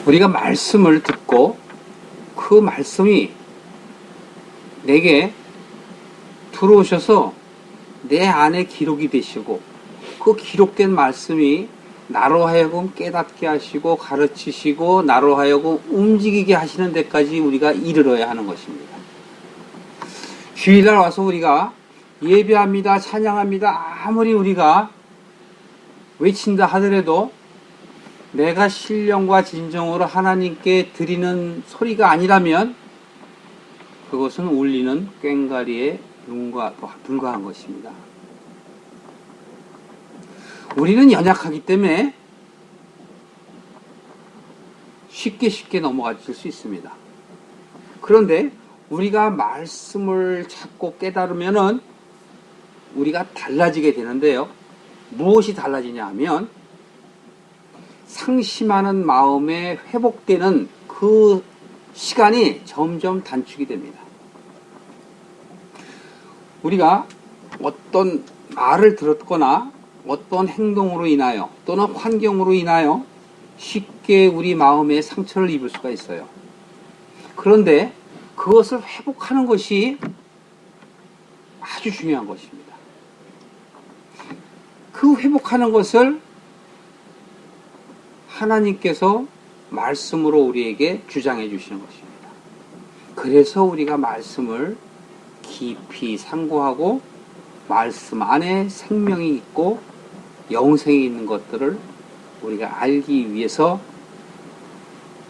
우리가 말씀을 듣고 그 말씀이 내게 들어오셔서 내 안에 기록이 되시고 그 기록된 말씀이 나로 하여금 깨닫게 하시고 가르치시고 나로 하여금 움직이게 하시는 데까지 우리가 이르러야 하는 것입니다. 주일날 와서 우리가 예배합니다, 찬양합니다, 아무리 우리가 외친다 하더라도 내가 신령과 진정으로 하나님께 드리는 소리가 아니라면 그것은 울리는 꽹과리의 눈과 불과한 것입니다. 우리는 연약하기 때문에 쉽게 넘어갈 수 있습니다. 그런데 우리가 말씀을 찾고 깨달으면은 우리가 달라지게 되는데요. 무엇이 달라지냐 하면 상심하는 마음에 회복되는 그 시간이 점점 단축이 됩니다. 우리가 어떤 말을 들었거나 어떤 행동으로 인하여 또는 환경으로 인하여 쉽게 우리 마음에 상처를 입을 수가 있어요. 그런데 그것을 회복하는 것이 아주 중요한 것입니다. 그 회복하는 것을 하나님께서 말씀으로 우리에게 주장해 주시는 것입니다. 그래서 우리가 말씀을 깊이 상고하고 말씀 안에 생명이 있고 영생이 있는 것들을 우리가 알기 위해서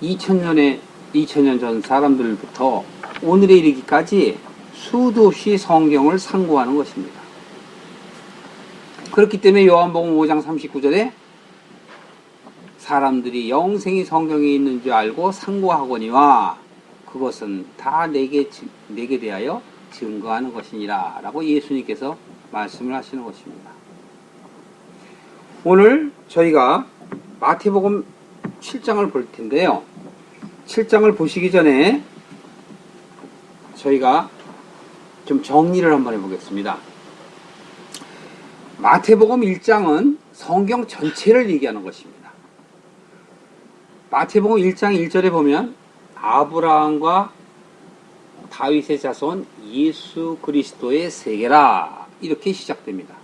2000년 전 사람들부터 오늘에 이르기까지 수도 없이 성경을 상고하는 것입니다. 그렇기 때문에 요한복음 5장 39절에 사람들이 영생이 성경에 있는 줄 알고 상고하거니와 그것은 다 내게 대하여 증거하는 것이니라 라고 예수님께서 말씀을 하시는 것입니다. 오늘 저희가 마태복음 7장을 볼 텐데요. 7장을 보시기 전에 저희가 좀 정리를 한번 해보겠습니다. 마태복음 1장은 성경 전체를 얘기하는 것입니다. 마태복음 1장 1절에 보면 아브라함과 다윗의 자손 예수 그리스도의 세계라 이렇게 시작됩니다.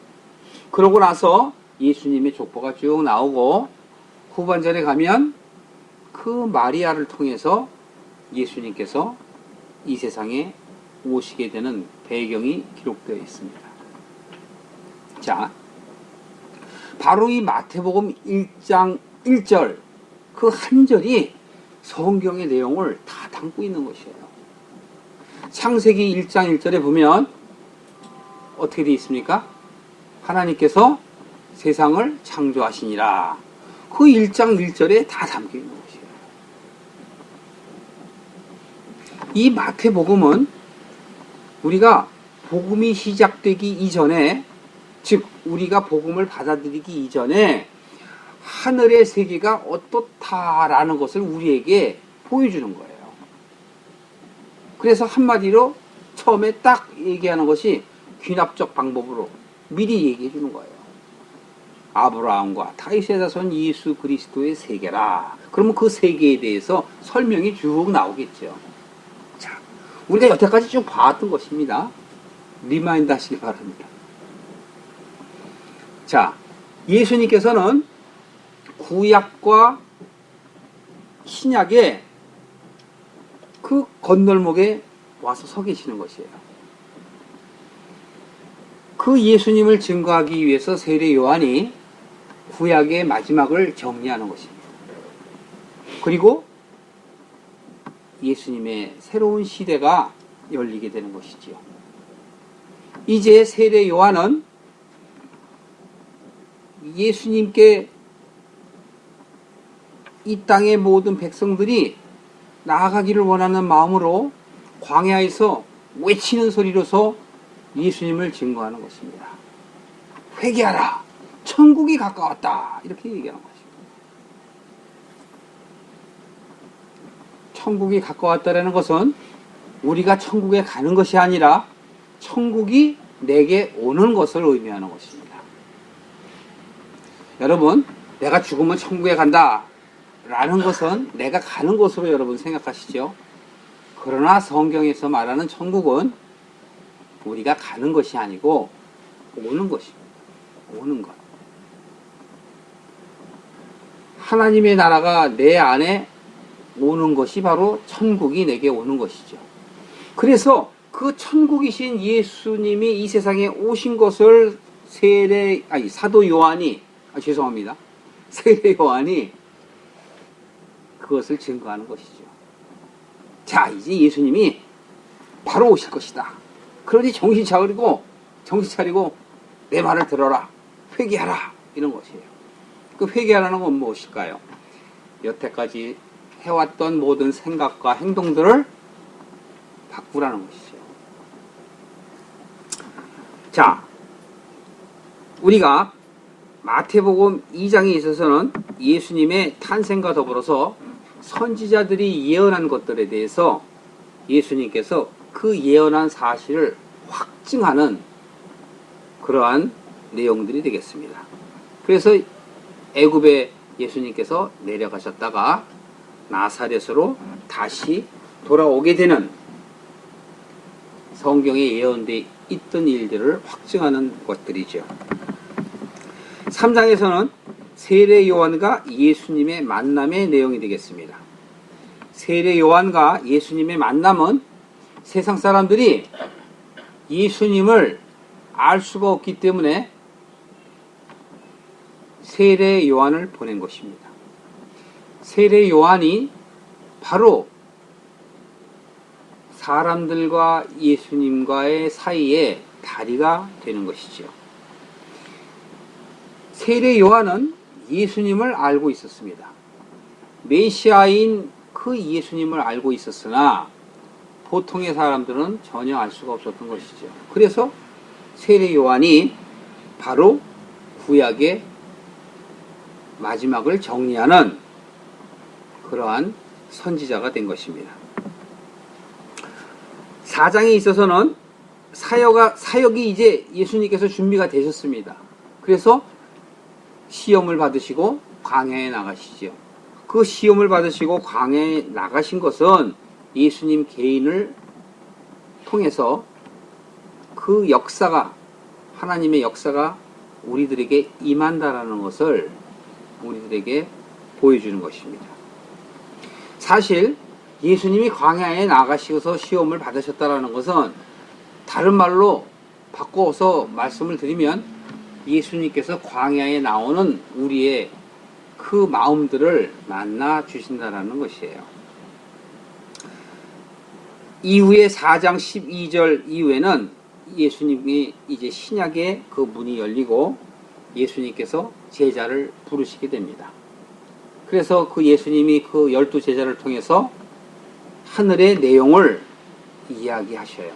그러고 나서 예수님의 족보가 쭉 나오고 후반절에 가면 그 마리아를 통해서 예수님께서 이 세상에 오시게 되는 배경이 기록되어 있습니다. 자, 바로 이 마태복음 1장 1절 그 한 절이 성경의 내용을 다 담고 있는 것이에요. 창세기 1장 1절에 보면 어떻게 되어 있습니까? 하나님께서 세상을 창조하시니라. 그 1장 1절에 다 담겨 있는 것이에요. 이 마태복음은 우리가 복음이 시작되기 이전에, 즉 우리가 복음을 받아들이기 이전에 하늘의 세계가 어떻다라는 것을 우리에게 보여주는 거예요. 그래서 한마디로 처음에 딱 얘기하는 것이 귀납적 방법으로 미리 얘기해 주는 거예요. 아브라함과 다윗의 자손 예수 그리스도의 세계라. 그러면 그 세계에 대해서 설명이 쭉 나오겠죠. 자, 우리가 여태까지 쭉 봐왔던 것입니다. 리마인드 하시기 바랍니다. 자, 예수님께서는 구약과 신약의 그 건널목에 와서 서 계시는 것이에요. 그 예수님을 증거하기 위해서 세례 요한이 구약의 마지막을 정리하는 것입니다. 그리고 예수님의 새로운 시대가 열리게 되는 것이지요. 이제 세례 요한은 예수님께 이 땅의 모든 백성들이 나아가기를 원하는 마음으로 광야에서 외치는 소리로서 예수님을 증거하는 것입니다. 회개하라! 천국이 가까웠다! 이렇게 얘기하는 것입니다. 천국이 가까웠다라는 것은 우리가 천국에 가는 것이 아니라 천국이 내게 오는 것을 의미하는 것입니다. 여러분, 내가 죽으면 천국에 간다 라는 것은 내가 가는 곳으로 여러분 생각하시죠. 그러나 성경에서 말하는 천국은 우리가 가는 것이 아니고 오는 것입니다. 오는 것. 하나님의 나라가 내 안에 오는 것이 바로 천국이 내게 오는 것이죠. 그래서 그 천국이신 예수님이 이 세상에 오신 것을 사도 요한이, 죄송합니다. 세례 요한이 그것을 증거하는 것이죠. 자, 이제 예수님이 바로 오실 것이다. 그러니 정신 차리고 내 말을 들어라. 회개하라. 이런 것이에요. 그 회개하라는 건 무엇일까요? 여태까지 해왔던 모든 생각과 행동들을 바꾸라는 것이죠. 자, 우리가 마태복음 2장에 있어서는 예수님의 탄생과 더불어서 선지자들이 예언한 것들에 대해서 예수님께서 그 예언한 사실을 확증하는 그러한 내용들이 되겠습니다. 그래서 애굽에 예수님께서 내려가셨다가 나사렛으로 다시 돌아오게 되는 성경에 예언되어 있던 일들을 확증하는 것들이죠. 3장에서는 세례 요한과 예수님의 만남의 내용이 되겠습니다. 세례 요한과 예수님의 만남은 세상 사람들이 예수님을 알 수가 없기 때문에 세례 요한을 보낸 것입니다. 세례 요한이 바로 사람들과 예수님과의 사이에 다리가 되는 것이죠. 세례 요한은 예수님을 알고 있었습니다. 메시아인 그 예수님을 알고 있었으나 보통의 사람들은 전혀 알 수가 없었던 것이죠. 그래서 세례 요한이 바로 구약의 마지막을 정리하는 그러한 선지자가 된 것입니다. 4장에 있어서는 사역이 이제 예수님께서 준비가 되셨습니다. 그래서 시험을 받으시고 광야에 나가시죠. 그 시험을 받으시고 광야에 나가신 것은 예수님 개인을 통해서 그 역사가, 하나님의 역사가 우리들에게 임한다라는 것을 우리들에게 보여주는 것입니다. 사실 예수님이 광야에 나가시고서 시험을 받으셨다라는 것은 다른 말로 바꿔서 말씀을 드리면 예수님께서 광야에 나오는 우리의 그 마음들을 만나 주신다라는 것이에요. 이후에 4장 12절 이후에는 예수님이 이제 신약의 그 문이 열리고 예수님께서 제자를 부르시게 됩니다. 그래서 그 예수님이 그 12제자를 통해서 하늘의 내용을 이야기하셔요.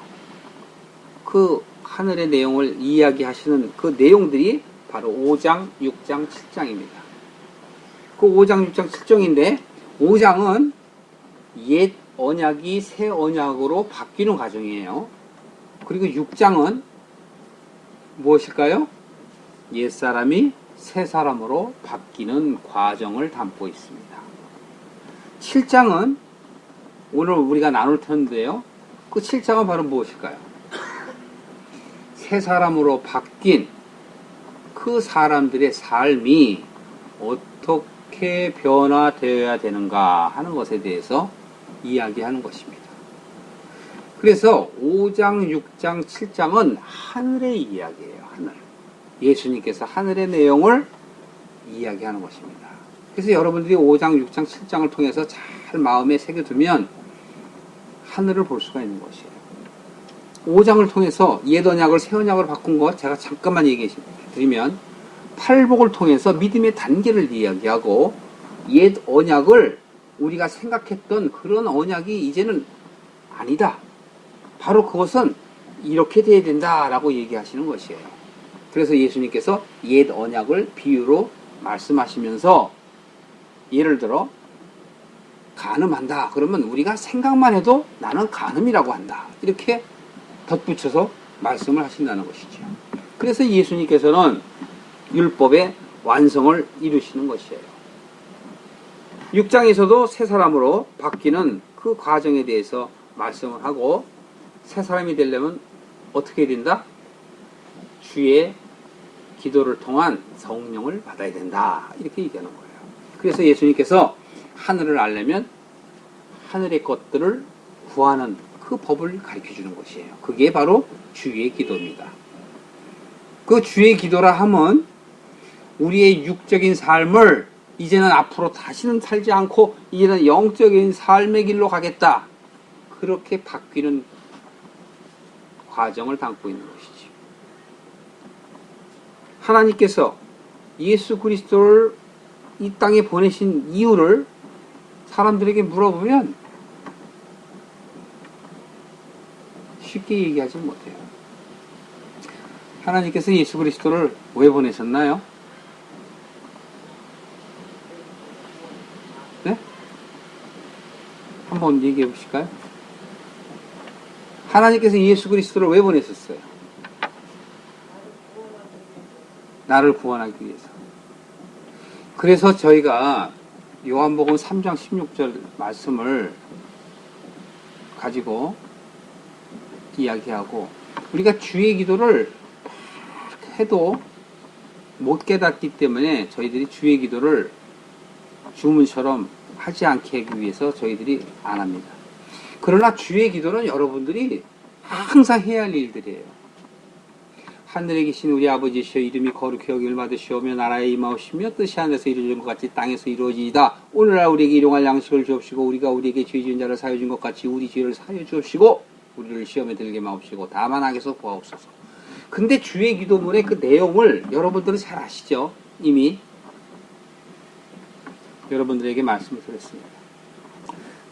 그 하늘의 내용을 이야기하시는 그 내용들이 바로 5장, 6장, 7장입니다. 그 5장, 6장, 7장인데 5장은 옛 언약이 새 언약으로 바뀌는 과정이에요. 그리고 6장은 무엇일까요? 옛사람이 새 사람으로 바뀌는 과정을 담고 있습니다. 7장은 오늘 우리가 나눌 텐데요. 그 7장은 바로 무엇일까요? 새 사람으로 바뀐 그 사람들의 삶이 어떻게 변화되어야 되는가 하는 것에 대해서 이야기하는 것입니다. 그래서 5장, 6장, 7장은 하늘의 이야기예요. 하늘. 예수님께서 하늘의 내용을 이야기하는 것입니다. 그래서 여러분들이 5장, 6장, 7장을 통해서 잘 마음에 새겨두면 하늘을 볼 수가 있는 것이에요. 5장을 통해서 옛 언약을 새 언약으로 바꾼 것 제가 잠깐만 얘기해 드리면 팔복을 통해서 믿음의 단계를 이야기하고 옛 언약을 우리가 생각했던 그런 언약이 이제는 아니다. 바로 그것은 이렇게 돼야 된다라고 얘기하시는 것이에요. 그래서 예수님께서 옛 언약을 비유로 말씀하시면서 예를 들어 간음한다. 그러면 우리가 생각만 해도 나는 간음이라고 한다. 이렇게 덧붙여서 말씀을 하신다는 것이죠. 그래서 예수님께서는 율법의 완성을 이루시는 것이에요. 6장에서도 새 사람으로 바뀌는 그 과정에 대해서 말씀을 하고, 새 사람이 되려면 어떻게 된다? 주의 기도를 통한 성령을 받아야 된다. 이렇게 얘기하는 거예요. 그래서 예수님께서 하늘을 알려면 하늘의 것들을 구하는 그 법을 가르쳐 주는 것이에요. 그게 바로 주의 기도입니다. 그 주의 기도라 함은 우리의 육적인 삶을 이제는 앞으로 다시는 살지 않고 이제는 영적인 삶의 길로 가겠다. 그렇게 바뀌는 과정을 담고 있는 것이죠. 하나님께서 예수 그리스도를 이 땅에 보내신 이유를 사람들에게 물어보면 쉽게 얘기하지 못해요. 하나님께서 예수 그리스도를 왜 보내셨나요? 네? 한번 얘기해 보실까요? 하나님께서 예수 그리스도를 왜 보내셨어요? 나를 구원하기 위해서. 그래서 저희가 요한복음 3장 16절 말씀을 가지고 이야기하고, 우리가 주의 기도를 해도 못 깨닫기 때문에 저희들이 주의 기도를 주문처럼 하지 않게 하기 위해서 저희들이 안 합니다. 그러나 주의 기도는 여러분들이 항상 해야 할 일들이에요. 하늘에 계신 우리 아버지시여, 이름이 거룩히 여김을 받으시오며 나라에 임하오시며 뜻이 하늘에서 이루어진 것 같이 땅에서 이루어지이다. 오늘날 우리에게 일용할 양식을 주옵시고, 우리가 우리에게 죄 지은 자를 사하여 준 것 같이 우리 죄를 사하여 주옵시고, 우리를 시험에 들게 마옵시고 다만 악에서 구하옵소서. 근데 주의 기도문의 그 내용을 여러분들은 잘 아시죠? 이미 여러분들에게 말씀을 드렸습니다.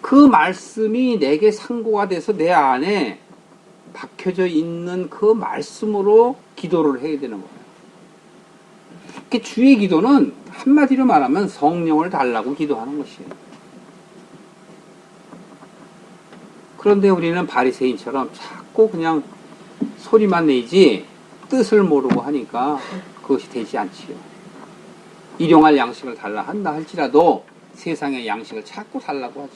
그 말씀이 내게 상고가 돼서 내 안에 박혀져 있는 그 말씀으로 기도를 해야 되는 거예요. 그 주의 기도는 한마디로 말하면 성령을 달라고 기도하는 것이에요. 그런데 우리는 바리새인처럼 자꾸 그냥 소리만 내지 뜻을 모르고 하니까 그것이 되지 않지요. 일용할 양식을 달라 한다 할지라도 세상의 양식을 자꾸 달라고 하죠.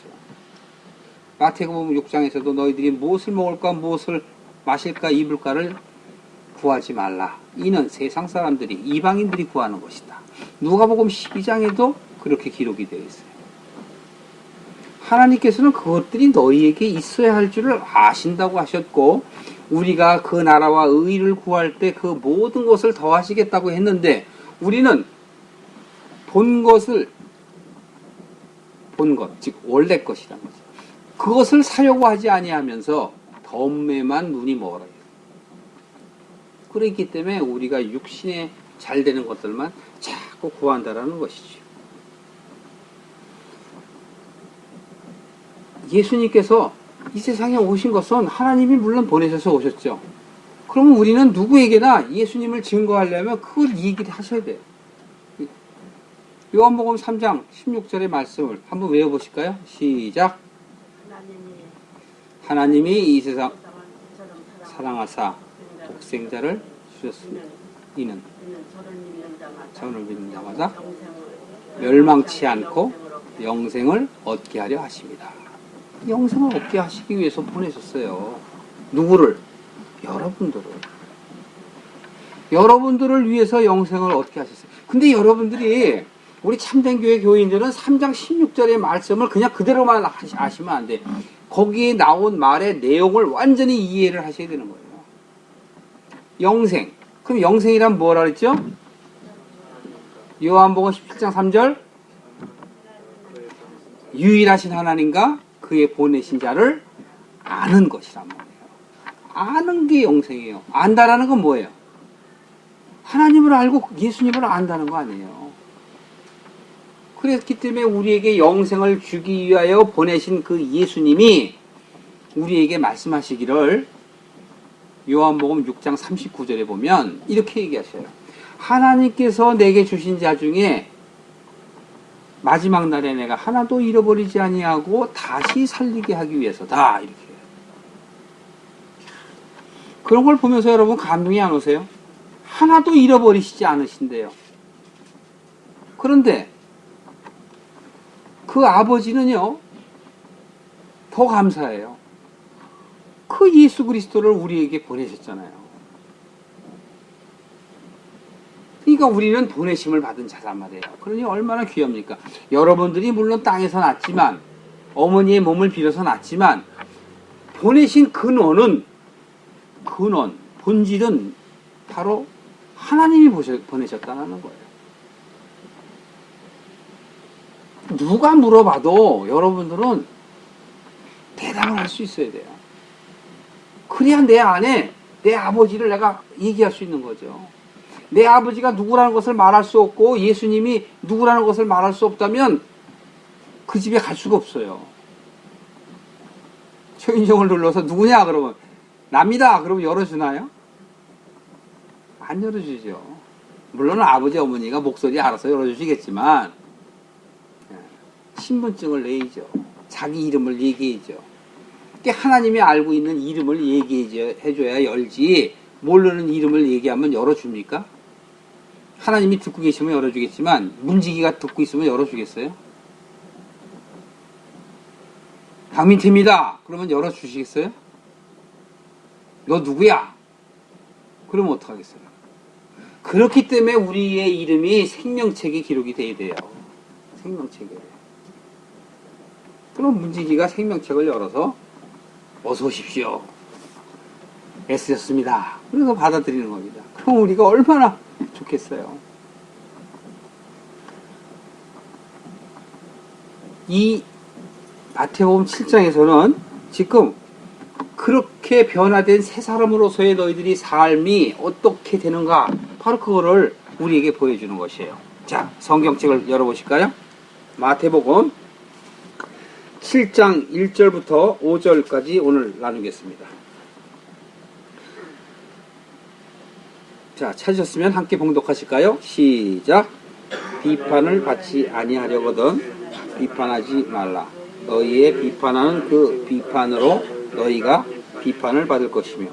마태복음 6장에서도 너희들이 무엇을 먹을까 무엇을 마실까 입을까를 구하지 말라. 이는 세상 사람들이 이방인들이 구하는 것이다. 누가복음 12장에도 그렇게 기록이 되어 있어요. 하나님께서는 그것들이 너희에게 있어야 할 줄을 아신다고 하셨고, 우리가 그 나라와 의를 구할 때 그 모든 것을 더하시겠다고 했는데, 우리는 본 것, 즉 원래 것이란 거죠. 그것을 사려고 하지 아니하면서 덤에만 눈이 멀어요. 그렇기 때문에 우리가 육신에 잘 되는 것들만 자꾸 구한다라는 것이죠. 예수님께서 이 세상에 오신 것은 하나님이 물론 보내셔서 오셨죠. 그러면 우리는 누구에게나 예수님을 증거하려면 그걸 얘기를 하셔야 돼요. 요한복음 3장 16절의 말씀을 한번 외워보실까요? 시작. 하나님이 이 세상 사랑하사 독생자를 주셨으니 이는 저를 믿는 자마다 멸망치 않고 영생을 얻게 하려 하십니다. 영생을 얻게 하시기 위해서 보내셨어요. 누구를? 여러분들을. 여러분들을 위해서 영생을 얻게 하셨어요. 근데 여러분들이, 우리 참된교회 교인들은 3장 16절의 말씀을 그냥 그대로만 아시면 안 돼. 거기에 나온 말의 내용을 완전히 이해를 하셔야 되는 거예요. 영생. 그럼 영생이란 뭐라 그랬죠? 요한복음 17장 3절. 유일하신 하나님과 그의 보내신 자를 아는 것이란 말이에요. 아는 게 영생이에요. 안다라는 건 뭐예요? 하나님을 알고 예수님을 안다는 거 아니에요. 그랬기 때문에 우리에게 영생을 주기 위하여 보내신 그 예수님이 우리에게 말씀하시기를 요한복음 6장 39절에 보면 이렇게 얘기하셔요. 하나님께서 내게 주신 자 중에 마지막 날에 내가 하나도 잃어버리지 아니하고 다시 살리게 하기 위해서다. 이렇게. 그런 걸 보면서 여러분 감동이 안 오세요? 하나도 잃어버리시지 않으신대요. 그런데 그 아버지는요, 더 감사해요. 그 예수 그리스도를 우리에게 보내셨잖아요. 그러니까 우리는 보내심을 받은 자란 말이에요. 그러니 얼마나 귀합니까? 여러분들이 물론 땅에서 났지만, 어머니의 몸을 빌어서 났지만, 보내신 근원, 본질은 바로 하나님이 보내셨다는 거예요. 누가 물어봐도 여러분들은 대답을 할 수 있어야 돼요. 그래야 내 안에 내 아버지를 내가 얘기할 수 있는 거죠. 내 아버지가 누구라는 것을 말할 수 없고 예수님이 누구라는 것을 말할 수 없다면 그 집에 갈 수가 없어요. 초인종을 눌러서 누구냐 그러면 납니다. 그러면 열어주나요? 안 열어주죠. 물론 아버지 어머니가 목소리 알아서 열어주시겠지만 신분증을 내야죠. 자기 이름을 얘기해죠. 하나님이 알고 있는 이름을 얘기해줘야 열지, 모르는 이름을 얘기하면 열어줍니까? 하나님이 듣고 계시면 열어주겠지만 문지기가 듣고 있으면 열어주겠어요? 박민태입니다. 그러면 열어주시겠어요? 너 누구야? 그러면 어떡하겠어요? 그렇기 때문에 우리의 이름이 생명책에 기록이 돼야 돼요. 생명책에. 그럼 문지기가 생명책을 열어서 어서 오십시오. 애쓰셨습니다. 그래서 받아들이는 겁니다. 그럼 우리가 얼마나 좋겠어요. 이 마태복음 7장에서는 지금 그렇게 변화된 새 사람으로서의 너희들이 삶이 어떻게 되는가, 바로 그거를 우리에게 보여주는 것이에요. 자, 성경책을 열어보실까요? 마태복음 7장 1절부터 5절까지 오늘 나누겠습니다. 자, 찾으셨으면 함께 봉독하실까요? 시작. 비판을 받지 아니하려거든 비판하지 말라. 너희의 비판하는 그 비판으로 너희가 비판을 받을 것이며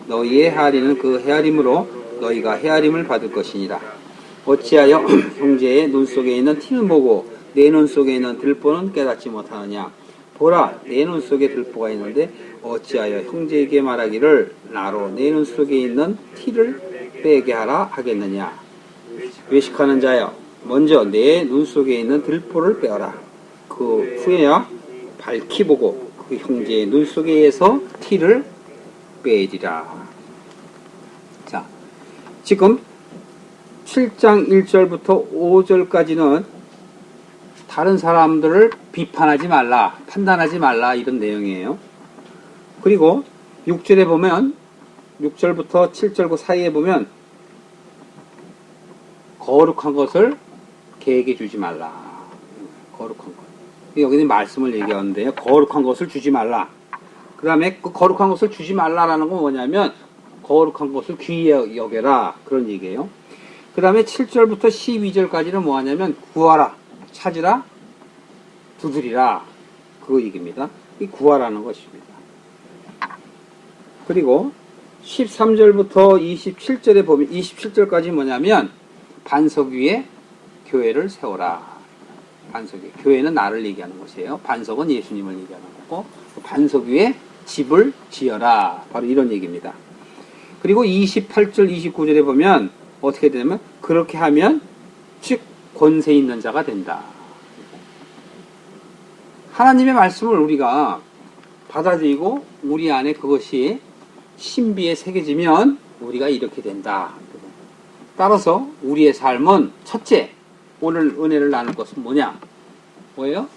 너희의 헤아리는 그 헤아림으로 너희가 헤아림을 받을 것이니라. 어찌하여 형제의 눈 속에 있는 티는 보고 내 눈 속에 있는 들보는 깨닫지 못하느냐. 보라, 내 눈 속에 들보가 있는데 어찌하여 형제에게 말하기를 나로 내 눈 속에 있는 티를 빼게 하라 하겠느냐. 외식하는 자여, 먼저 내 눈 속에 있는 들보를 빼어라. 그 후에야 밝히 보고 그 형제의 눈 속에서 티를 빼리라. 자, 지금 7장 1절부터 5절까지는 다른 사람들을 비판하지 말라, 판단하지 말라, 이런 내용이에요. 그리고 6절에 보면, 6절부터 7절 그 사이에 보면 거룩한 것을 개에게 주지 말라. 거룩한 것. 여기는 말씀을 얘기하는데요. 거룩한 것을 주지 말라. 그 다음에 그 거룩한 것을 주지 말라라는 건 뭐냐면 거룩한 것을 귀히 여겨라, 그런 얘기예요. 그 다음에 7절부터 12절까지는 뭐하냐면 구하라, 찾으라, 두드리라, 그 얘기입니다. 이 구하라는 것입니다. 그리고 13절부터 27절에 보면 27절까지 뭐냐면 반석 위에 교회를 세워라. 반석 위에. 교회는 나를 얘기하는 것이에요. 반석은 예수님을 얘기하는 거고 반석 위에 집을 지어라. 바로 이런 얘기입니다. 그리고 28절 29절에 보면 어떻게 되냐면 그렇게 하면 즉 권세 있는 자가 된다. 하나님의 말씀을 우리가 받아들이고 우리 안에 그것이 신비에 새겨지면 우리가 이렇게 된다. 따라서 우리의 삶은 첫째, 오늘 은혜를 나눌 것은 뭐냐? 뭐예요?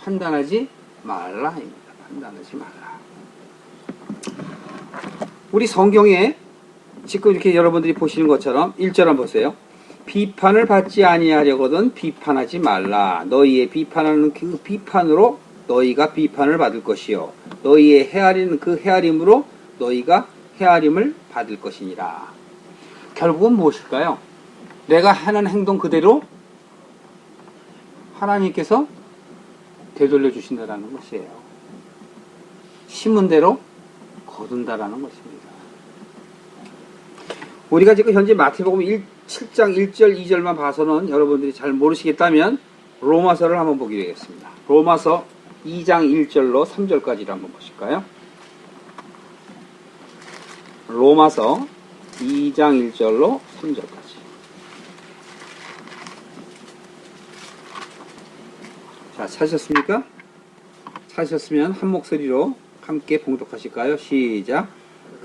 판단하지 말라입니다. 판단하지 말라. 우리 성경에 지금 이렇게 여러분들이 보시는 것처럼 1절 한번 보세요. 비판을 받지 아니하려거든 비판하지 말라. 너희의 비판하는 그 비판으로 너희가 비판을 받을 것이요 너희의 헤아리는 그 헤아림으로 너희가 헤아림을 받을 것이니라. 결국은 무엇일까요? 내가 하는 행동 그대로 하나님께서 되돌려 주신다라는 것이에요. 심은 대로 거둔다라는 것입니다. 우리가 지금 현재 마태복음 7장 1절 2절만 봐서는 여러분들이 잘 모르시겠다면 로마서를 한번 보기로 하겠습니다. 로마서 2장 1절로 3절까지를 한번 보실까요? 로마서 2장 1절로 3절까지. 자, 찾으셨습니까? 찾으셨으면 한 목소리로 함께 봉독하실까요? 시작.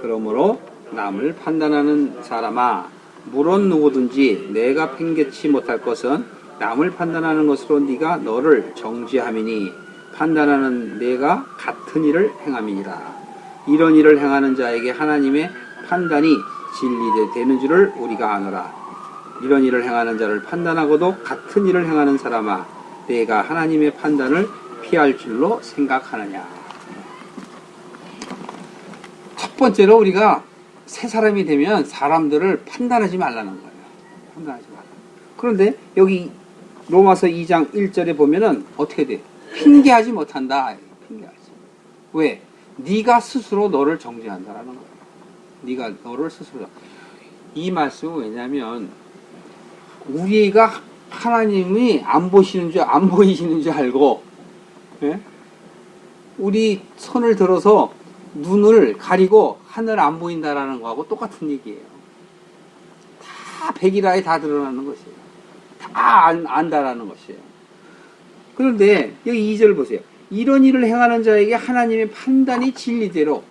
그러므로 남을 판단하는 사람아, 물론 누구든지 내가 팽개치 못할 것은 남을 판단하는 것으로 네가 너를 정죄함이니 판단하는 내가 같은 일을 행함이니라. 이런 일을 행하는 자에게 하나님의 판단이 진리되는 줄을 우리가 아노라. 이런 일을 행하는 자를 판단하고도 같은 일을 행하는 사람아, 내가 하나님의 판단을 피할 줄로 생각하느냐. 첫 번째로 우리가 새 사람이 되면 사람들을 판단하지 말라는 거예요. 판단하지 말라. 그런데 여기 로마서 2장 1절에 보면은 어떻게 돼? 핑계하지 못한다. 핑계하지. 왜? 네가 스스로 너를 정죄한다라는 거예요. 네가 너를 스스로. 이 말씀은 왜냐면 우리가 하나님이 안 보시는 줄, 안 보이시는 줄 알고, 예? 우리 손을 들어서 눈을 가리고 하늘 안 보인다라는 거하고 똑같은 얘기예요. 다 백일하에 다 드러나는 것이에요. 다 안다라는 것이에요. 그런데 여기 2절 보세요. 이런 일을 행하는 자에게 하나님의 판단이 진리대로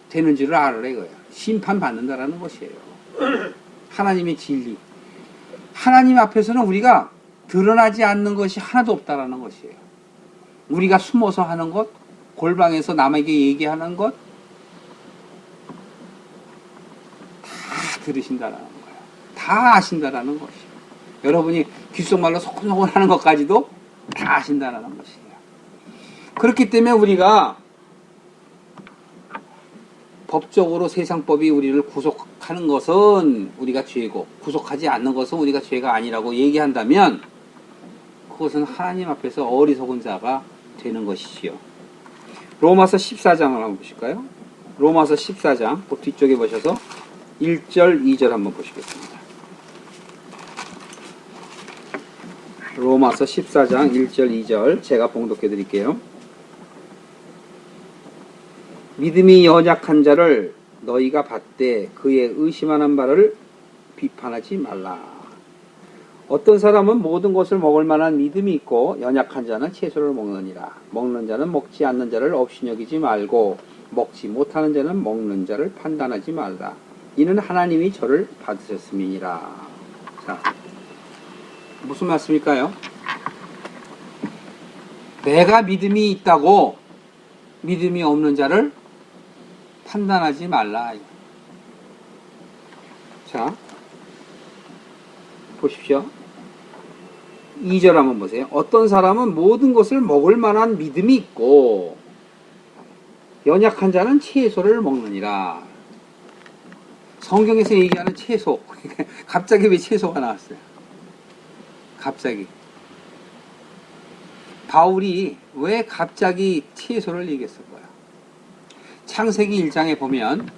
되는 줄을 알아라 이거예요. 심판받는다라는 것이에요. 하나님의 진리. 하나님 앞에서는 우리가 드러나지 않는 것이 하나도 없다라는 것이에요. 우리가 숨어서 하는 것, 골방에서 남에게 얘기하는 것, 다 들으신다라는 거예요. 다 아신다라는 것이에요. 여러분이 귓속말로 소곤소곤 하는 것까지도 다 아신다라는 것이에요. 그렇기 때문에 우리가 법적으로 세상법이 우리를 구속하는 것은 우리가 죄고, 구속하지 않는 것은 우리가 죄가 아니라고 얘기한다면 그것은 하나님 앞에서 어리석은 자가 되는 것이지요. 로마서 14장을 한번 보실까요? 로마서 14장 그 뒤쪽에 보셔서 1절 2절 한번 보시겠습니다. 로마서 14장 1절 2절 제가 봉독해 드릴게요. 믿음이 연약한 자를 너희가 받되 그의 의심하는 바를 비판하지 말라. 어떤 사람은 모든 것을 먹을 만한 믿음이 있고 연약한 자는 채소를 먹느니라. 먹는 자는 먹지 않는 자를 없이 여기지 말고 먹지 못하는 자는 먹는 자를 판단하지 말라. 이는 하나님이 저를 받으셨음이니라. 자, 무슨 말씀일까요? 내가 믿음이 있다고 믿음이 없는 자를 판단하지 말라. 자, 보십시오. 2절 한번 보세요. 어떤 사람은 모든 것을 먹을 만한 믿음이 있고 연약한 자는 채소를 먹느니라. 성경에서 얘기하는 채소. 갑자기 왜 채소가 나왔어요? 갑자기. 바울이 왜 갑자기 채소를 얘기했을까요? 창세기 1장에 보면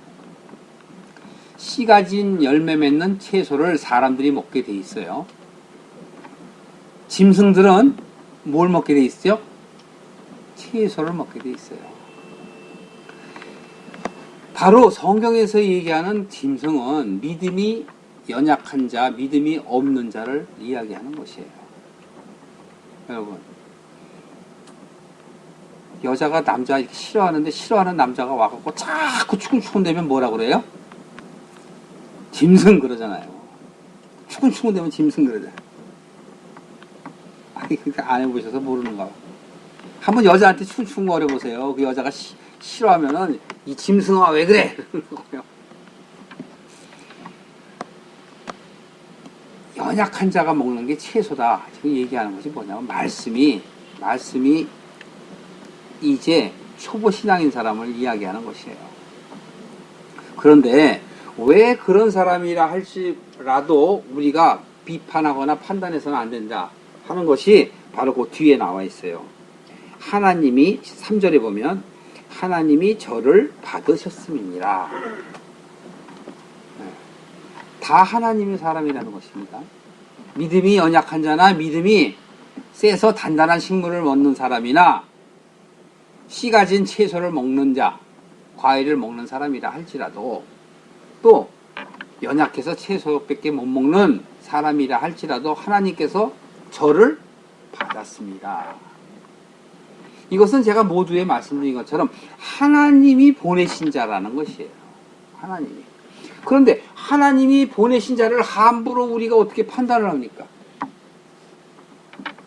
씨 가진 열매 맺는 채소를 사람들이 먹게 돼 있어요. 짐승들은 뭘 먹게 돼 있어요? 채소를 먹게 돼 있어요. 바로 성경에서 얘기하는 짐승은 믿음이 연약한 자, 믿음이 없는 자를 이야기하는 것이에요. 여러분, 여자가 남자 이렇게 싫어하는데 싫어하는 남자가 와갖고 자꾸 추근추근대면 뭐라 그래요? 짐승 그러잖아요. 추근추근대면 짐승 그러잖아요. 아니, 안 해보셔서 모르는가. 한번 여자한테 추근추근거려 보세요. 그 여자가 싫어하면은 이 짐승아 왜 그래? 연약한 자가 먹는 게 채소다. 지금 얘기하는 것이 뭐냐면 말씀이 이제 초보 신앙인 사람을 이야기하는 것이에요. 그런데 왜 그런 사람이라 할지라도 우리가 비판하거나 판단해서는 안 된다 하는 것이 바로 그 뒤에 나와 있어요. 하나님이 3절에 보면 하나님이 저를 받으셨음이니라. 다 하나님의 사람이라는 것입니다. 믿음이 연약한 자나 믿음이 세서 단단한 식물을 먹는 사람이나 씨 가진 채소를 먹는 자, 과일을 먹는 사람이라 할지라도 또 연약해서 채소밖에 못 먹는 사람이라 할지라도 하나님께서 저를 받았습니다. 이것은 제가 모두에 말씀드린 것처럼 하나님이 보내신 자라는 것이에요. 하나님이. 그런데 하나님이 보내신 자를 함부로 우리가 어떻게 판단을 합니까?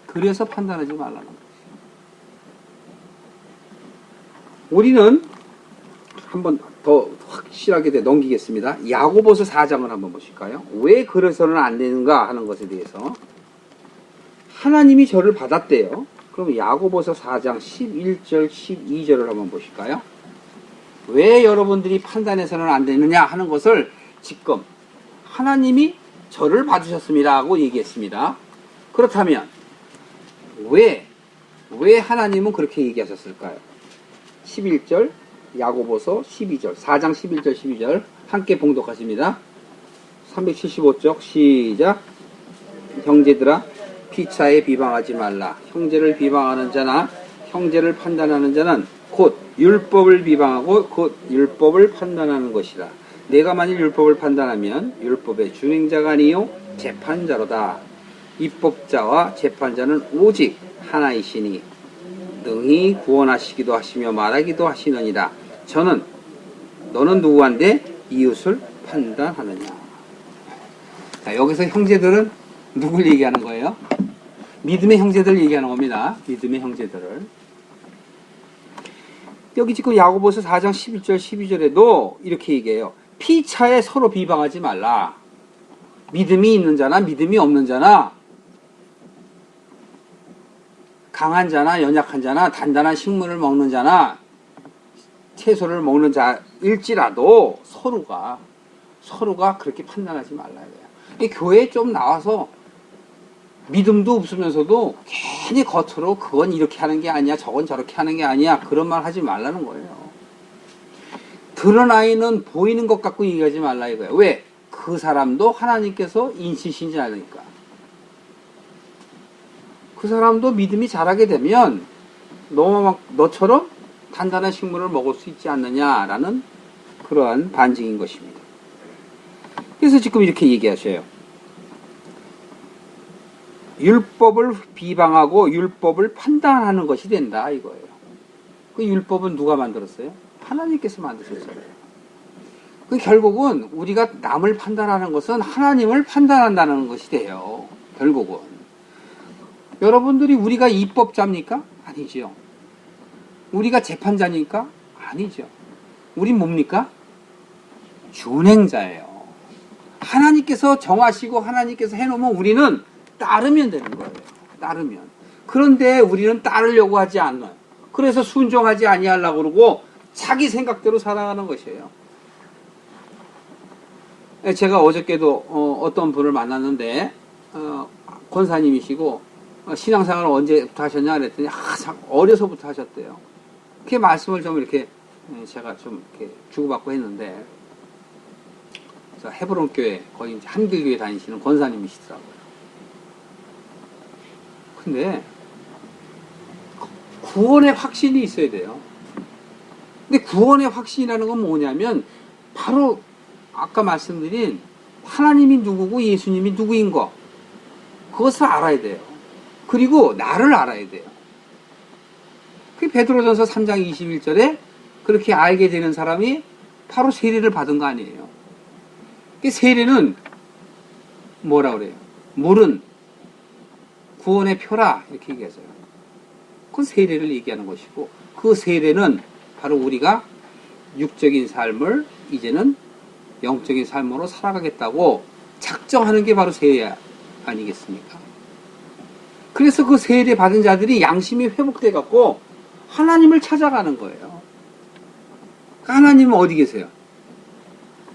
그래서 판단하지 말라는 거예요. 우리는 한번 더 확실하게 넘기겠습니다. 야고보서 4장을 한번 보실까요? 왜 그래서는 안 되는가 하는 것에 대해서. 하나님이 저를 받았대요. 그럼 야고보서 4장 11절 12절을 한번 보실까요? 왜 여러분들이 판단해서는 안 되느냐 하는 것을 지금 하나님이 저를 받으셨습니다 하고 얘기했습니다. 그렇다면 왜 하나님은 그렇게 얘기하셨을까요? 11절 야고보서 12절 4장 11절 12절 함께 봉독하십니다. 375쪽 시작. 형제들아 피차에 비방하지 말라. 형제를 비방하는 자나 형제를 판단하는 자는 곧 율법을 비방하고 곧 율법을 판단하는 것이라. 내가 만일 율법을 판단하면 율법의 준행자가 아니요 재판자로다. 입법자와 재판자는 오직 하나이시니 능히 구원하시기도 하시며 말하기도 하시느니라. 저는 너는 누구한테 이웃을 판단하느냐. 자, 여기서 형제들은 누굴 얘기하는 거예요? 믿음의 형제들 얘기하는 겁니다. 믿음의 형제들을. 여기 지금 야고보서 4장 11절 12절에도 이렇게 얘기해요. 피차에 서로 비방하지 말라. 믿음이 있는 자나 믿음이 없는 자나 강한 자나 연약한 자나 단단한 식물을 먹는 자나 채소를 먹는 자일지라도 서로가 그렇게 판단하지 말라야 돼요. 교회에 좀 나와서 믿음도 없으면서도 괜히 겉으로 그건 이렇게 하는 게 아니야 저건 저렇게 하는 게 아니야 그런 말 하지 말라는 거예요. 드러나이는 보이는 것 갖고 얘기하지 말라 이거예요. 왜? 그 사람도 하나님께서 인치신지 않으니까. 그 사람도 믿음이 자라게 되면 너처럼 단단한 식물을 먹을 수 있지 않느냐라는 그러한 반증인 것입니다. 그래서 지금 이렇게 얘기하셔요. 율법을 비방하고 율법을 판단하는 것이 된다 이거예요. 그 율법은 누가 만들었어요? 하나님께서 만드셨잖아요. 그 결국은 우리가 남을 판단하는 것은 하나님을 판단한다는 것이 돼요. 결국은. 여러분들이 우리가 입법자입니까? 아니죠. 우리가 재판자니까? 아니죠. 우린 뭡니까? 준행자예요. 하나님께서 정하시고 하나님께서 해놓으면 우리는 따르면 되는 거예요. 따르면. 그런데 우리는 따르려고 하지 않아요. 그래서 순종하지 아니하려고 그러고 자기 생각대로 살아가는 것이에요. 제가 어저께도 어떤 분을 만났는데 권사님이시고 신앙생활을 언제부터 하셨냐 그랬더니 어려서부터 하셨대요. 그 말씀을 좀 이렇게 제가 좀 이렇게 주고받고 했는데 헤브론 교회 거기 이제 한길교회 다니시는 권사님이시더라고요. 근데 구원의 확신이 있어야 돼요. 근데 구원의 확신이라는 건 뭐냐면 바로 아까 말씀드린 하나님이 누구고 예수님이 누구인 거 그것을 알아야 돼요. 그리고 나를 알아야 돼요. 그 베드로전서 3장 21절에 그렇게 알게 되는 사람이 바로 세례를 받은 거 아니에요. 그 세례는 뭐라 그래요? 물은 구원의 표라 이렇게 얘기해서요. 그건 세례를 얘기하는 것이고 그 세례는 바로 우리가 육적인 삶을 이제는 영적인 삶으로 살아가겠다고 작정하는 게 바로 세례 아니겠습니까? 그래서 그 세례 받은 자들이 양심이 회복돼 갖고 하나님을 찾아가는 거예요. 하나님은 어디 계세요?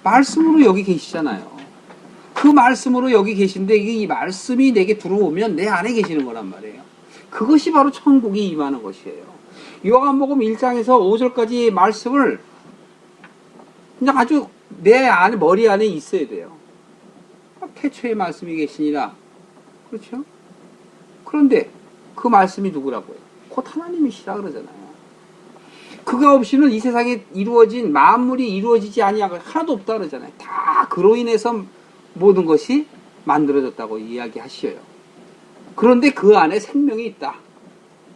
말씀으로 여기 계시잖아요. 그 말씀으로 여기 계신데 이 말씀이 내게 들어오면 내 안에 계시는 거란 말이에요. 그것이 바로 천국이 임하는 것이에요. 요한복음 1장에서 5절까지 말씀을 그냥 아주 내 안에 머리 안에 있어야 돼요. 태초에 말씀이 계시니라. 그렇죠? 그런데 그 말씀이 누구라고요? 곧 하나님이시라 그러잖아요. 그가 없이는 이 세상에 이루어진 만물이 이루어지지 아니하고 하나도 없다 그러잖아요. 다 그로 인해서 모든 것이 만들어졌다고 이야기하셔요. 그런데 그 안에 생명이 있다.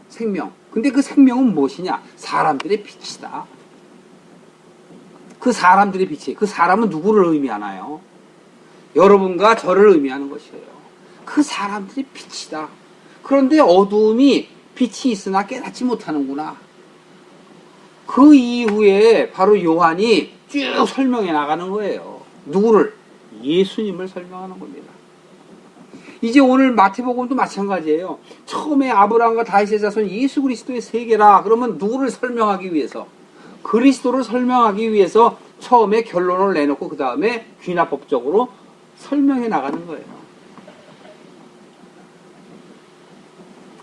생명. 근데 그 생명은 무엇이냐? 사람들의 빛이다. 그 사람들의 빛이, 그 사람은 누구를 의미하나요? 여러분과 저를 의미하는 것이에요. 그 사람들의 빛이다. 그런데 어두움이 빛이 있으나 깨닫지 못하는구나. 그 이후에 바로 요한이 쭉 설명해 나가는 거예요. 누구를? 예수님을 설명하는 겁니다. 이제 오늘 마태복음도 마찬가지예요. 처음에 아브라함과 다윗의 자손 예수 그리스도의 세계라. 그러면 누구를 설명하기 위해서? 그리스도를 설명하기 위해서 처음에 결론을 내놓고 그 다음에 귀납법적으로 설명해 나가는 거예요.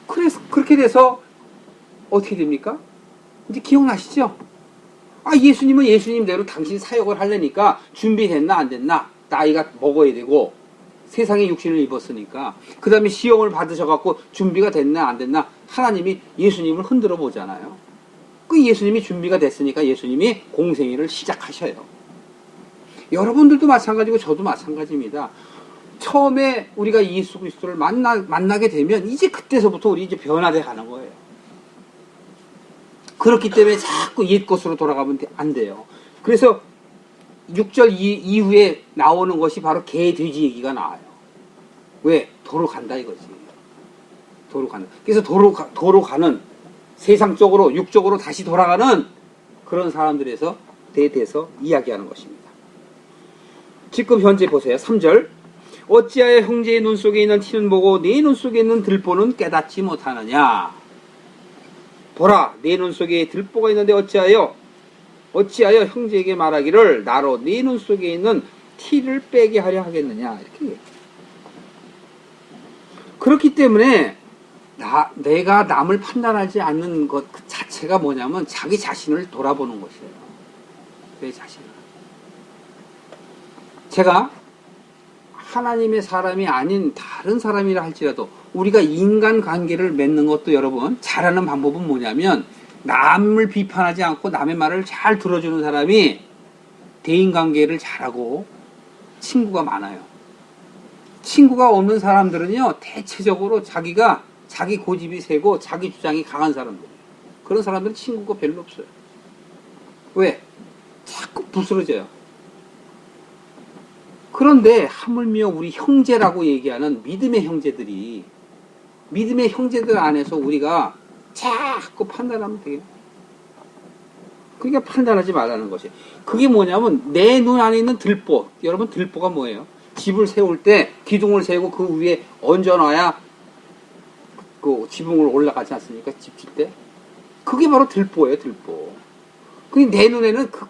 그래서 그렇게 돼서 어떻게 됩니까? 이제 기억나시죠? 아, 예수님은 예수님대로 당신 사역을 하려니까 준비됐나 안 됐나? 나이가 먹어야 되고 세상에 육신을 입었으니까 그 다음에 시험을 받으셔갖고 준비가 됐나 안 됐나? 하나님이 예수님을 흔들어 보잖아요. 그 예수님이 준비가 됐으니까 예수님이 공생애를 시작하셔요. 여러분들도 마찬가지고 저도 마찬가지입니다. 처음에 우리가 예수 그리스도를 만나게 되면 이제 그때서부터 우리 이제 변화돼 가는 거예요. 그렇기 때문에 자꾸 옛 것으로 돌아가면 안 돼요. 그래서 6절 이후에 나오는 것이 바로 개, 돼지 얘기가 나와요. 왜? 도로 간다 이거지. 도로 가는. 그래서 도로 가는 세상적으로 육적으로 다시 돌아가는 그런 사람들에서 대해서 이야기하는 것입니다. 지금 현재 보세요. 3절. 어찌하여 형제의 눈 속에 있는 티는 보고 내 눈 속에 있는 들보는 깨닫지 못하느냐. 보라, 내 눈 속에 들보가 있는데 어찌하여 형제에게 말하기를 나로 네 눈 속에 있는 티를 빼게 하려 하겠느냐. 이렇게. 그렇기 때문에 내가 남을 판단하지 않는 것 그 자체가 뭐냐면 자기 자신을 돌아보는 것이에요. 내 자신을. 제가 하나님의 사람이 아닌 다른 사람이라 할지라도 우리가 인간관계를 맺는 것도 여러분 잘하는 방법은 뭐냐면 남을 비판하지 않고 남의 말을 잘 들어주는 사람이 대인관계를 잘하고 친구가 많아요. 친구가 없는 사람들은요 대체적으로 자기 고집이 세고 자기 주장이 강한 사람들이에요. 그런 사람들은 친구가 별로 없어요. 왜? 자꾸 부스러져요. 그런데 하물며 우리 형제라고 얘기하는 믿음의 형제들 안에서 우리가 자꾸 판단하면 되겠네. 그러니까 판단하지 말라는 것이. 그게 뭐냐면 내 눈 안에 있는 들보. 여러분 들보가 뭐예요? 집을 세울 때 기둥을 세우고 그 위에 얹어놔야 그 지붕으로 올라가지 않습니까? 집 질 때. 그게 바로 들보예요. 들보. 근데 내 눈에는 그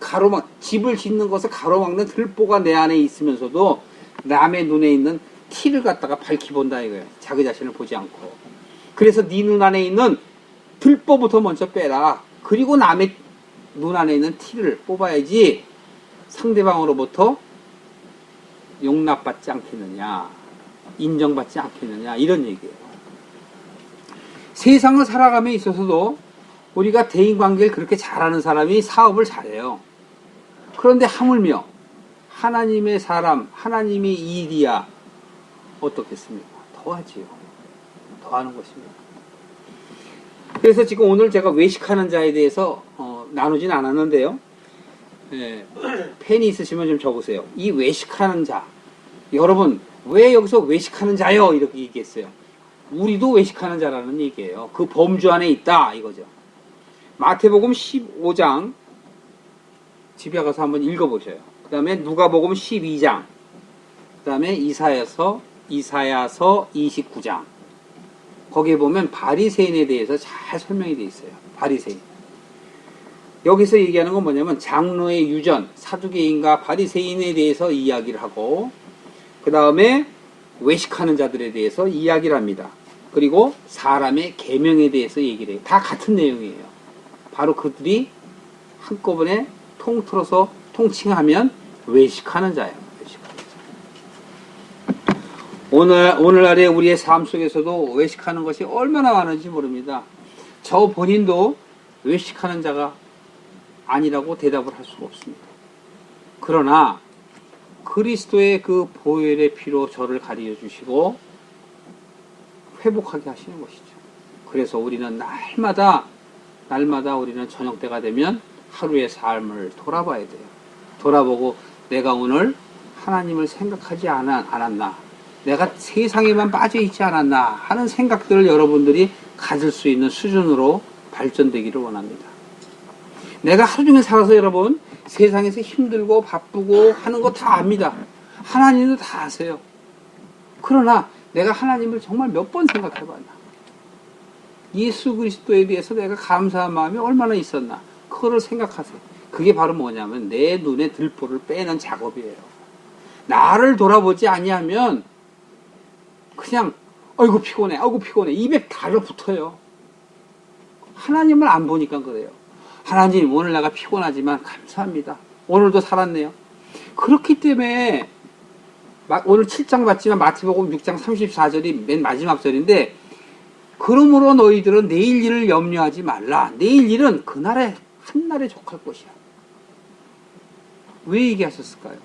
집을 짓는 것을 가로막는 들보가 내 안에 있으면서도 남의 눈에 있는 티를 갖다가 밝히 본다 이거예요. 자기 자신을 보지 않고. 그래서 네 눈 안에 있는 들보부터 먼저 빼라. 그리고 남의 눈 안에 있는 티를 뽑아야지 상대방으로부터 용납받지 않겠느냐, 인정받지 않겠느냐 이런 얘기예요. 세상을 살아감에 있어서도 우리가 대인관계를 그렇게 잘하는 사람이 사업을 잘해요. 그런데 하물며 하나님의 사람, 하나님의 일이야 어떻겠습니까? 더하지요. 더하는 것입니다. 그래서 지금 오늘 제가 외식하는 자에 대해서 나누진 않았는데요. 펜이 있으시면 좀 적으세요. 이 외식하는 자, 여러분 왜 여기서 외식하는 자요? 이렇게 얘기했어요. 우리도 외식하는 자라는 얘기예요. 그 범주 안에 있다 이거죠. 마태복음 15장 집에 가서 한번 읽어보셔요. 그 다음에 누가복음 12장, 그 다음에 이사야서 29장. 거기에 보면 바리새인에 대해서 잘 설명이 되어 있어요. 바리새인. 여기서 얘기하는 건 뭐냐면 장로의 유전, 사두개인과 바리새인에 대해서 이야기를 하고 그 다음에 외식하는 자들에 대해서 이야기를 합니다. 그리고 사람의 계명에 대해서 얘기를 해요. 다 같은 내용이에요. 바로 그들이 한꺼번에 통틀어서 통칭하면 외식하는 자예요. 외식하는 자. 오늘날의 우리의 삶 속에서도 외식하는 것이 얼마나 많은지 모릅니다. 저 본인도 외식하는 자가 아니라고 대답을 할 수가 없습니다. 그러나 그리스도의 그 보혈의 피로 저를 가리워 주시고 회복하게 하시는 것이죠. 그래서 우리는 날마다 우리는 저녁 때가 되면 하루의 삶을 돌아봐야 돼요. 돌아보고 내가 오늘 하나님을 생각하지 않았나, 내가 세상에만 빠져 있지 않았나 하는 생각들을 여러분들이 가질 수 있는 수준으로 발전되기를 원합니다. 내가 하루 종일 살아서 여러분 세상에서 힘들고 바쁘고 하는 거 다 압니다. 하나님도 다 아세요. 그러나 내가 하나님을 정말 몇 번 생각해봤나? 예수 그리스도에 대해서 내가 감사한 마음이 얼마나 있었나? 그거를 생각하세요. 그게 바로 뭐냐면 내 눈에 들보를 빼는 작업이에요. 나를 돌아보지 아니하면 그냥 아이고 피곤해 입에 달라붙어요. 하나님을 안 보니까 그래요. 하나님 오늘 내가 피곤하지만 감사합니다. 오늘도 살았네요. 그렇기 때문에 오늘 7장 봤지만 마태복음 6장 34절이 맨 마지막 절인데, 그러므로 너희들은 내일 일을 염려하지 말라. 내일 일은 그날에 한날에 족할 것이야. 왜 얘기하셨을까요?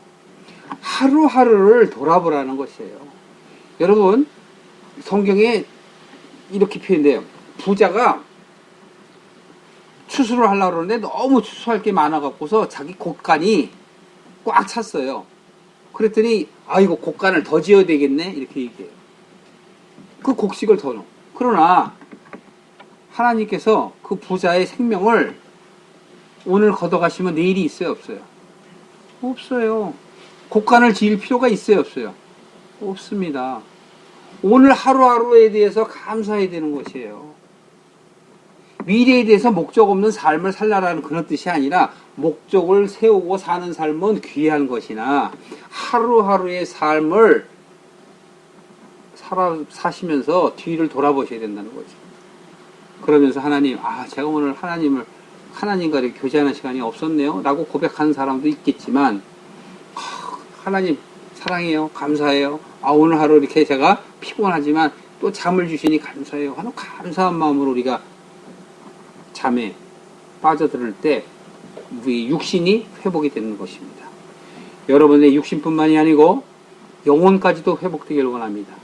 하루하루를 돌아보라는 것이에요. 여러분 성경에 이렇게 표현돼요. 부자가 추수를 하려고 그러는데 너무 추수할 게 많아갖고서 자기 곡간이 꽉 찼어요. 그랬더니 이거 곡간을 더 지어야 되겠네 이렇게 얘기해요. 그 곡식을 더 넣어. 그러나 하나님께서 그 부자의 생명을 오늘 걷어가시면 내일이 있어요 없어요? 없어요. 곡간을 지을 필요가 있어요 없어요? 없습니다. 오늘 하루하루에 대해서 감사해야 되는 것이에요. 미래에 대해서 목적 없는 삶을 살라라는 그런 뜻이 아니라, 목적을 세우고 사는 삶은 귀한 것이나 하루하루의 삶을 사시면서 뒤를 돌아보셔야 된다는 거죠. 그러면서 하나님, 제가 오늘 하나님과 이렇게 교제하는 시간이 없었네요 라고 고백하는 사람도 있겠지만, 하나님 사랑해요, 감사해요, 오늘 하루 이렇게 제가 피곤하지만 또 잠을 주시니 감사해요 하는 감사한 마음으로 우리가 잠에 빠져들 때 우리 육신이 회복이 되는 것입니다. 여러분의 육신뿐만이 아니고 영혼까지도 회복되기를 원합니다.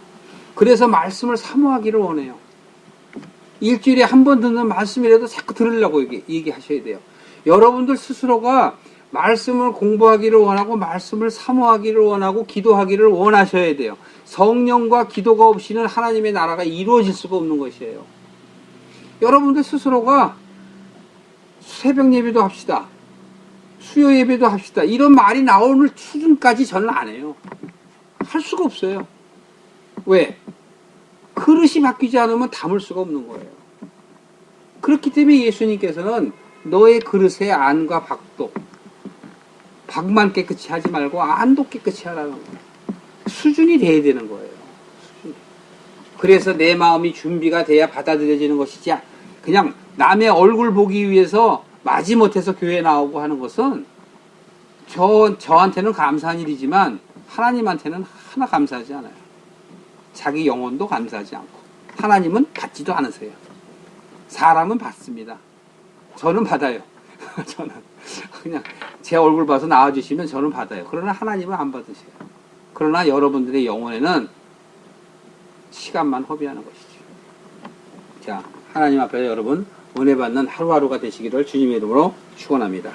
그래서 말씀을 사모하기를 원해요. 일주일에 한 번 듣는 말씀이라도 자꾸 들으려고 얘기하셔야 돼요. 여러분들 스스로가 말씀을 공부하기를 원하고 말씀을 사모하기를 원하고 기도하기를 원하셔야 돼요. 성령과 기도가 없이는 하나님의 나라가 이루어질 수가 없는 것이에요. 여러분들 스스로가 새벽 예배도 합시다, 수요 예배도 합시다, 이런 말이 나오는 수준까지 저는 안 해요. 할 수가 없어요. 왜? 그릇이 바뀌지 않으면 담을 수가 없는 거예요. 그렇기 때문에 예수님께서는 너의 그릇의 안과 박만 깨끗이 하지 말고 안도 깨끗이 하라는 거예요. 수준이 돼야 되는 거예요. 수준이. 그래서 내 마음이 준비가 돼야 받아들여지는 것이지, 그냥 남의 얼굴 보기 위해서 마지못해서 교회에 나오고 하는 것은 저한테는 감사한 일이지만 하나님한테는 하나 감사하지 않아요. 자기 영혼도 감사하지 않고. 하나님은 받지도 않으세요. 사람은 받습니다. 저는 받아요. 저는 그냥 제 얼굴 봐서 나와주시면 저는 받아요. 그러나 하나님은 안 받으세요. 그러나 여러분들의 영혼에는 시간만 허비하는 것이죠. 자, 하나님 앞에 여러분 은혜 받는 하루하루가 되시기를 주님의 이름으로 축원합니다.